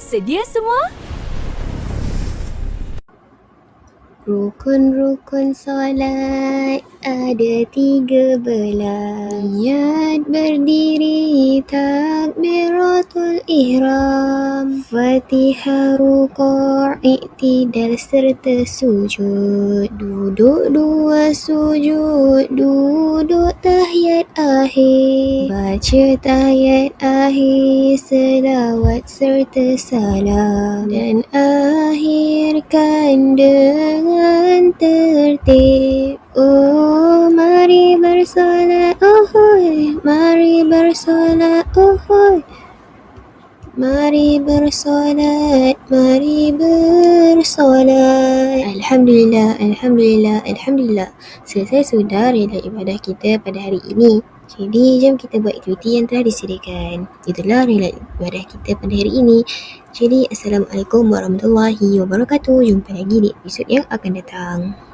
Sedia semua? Rukun-rukun solat ada 13. Niat berdiri takbiratul ihram, Fatihah, rukuk, iktidal serta sujud. Duduk 2 sujud, duduk tahiyat akhir, baca tahiyat akhir, selawat serta salam, dan akhirkan dengan tertib. Oh, mari bersolat, ohoi, mari bersolat, ohoi. Mari bersolat, mari bersolat. Alhamdulillah, Alhamdulillah, Alhamdulillah. Selesai sudah rela ibadah kita pada hari ini. Jadi, jom kita buat aktiviti yang telah disediakan. Itulah rela ibadah kita pada hari ini. Jadi, Assalamualaikum warahmatullahi wabarakatuh. Jumpa lagi di episod yang akan datang.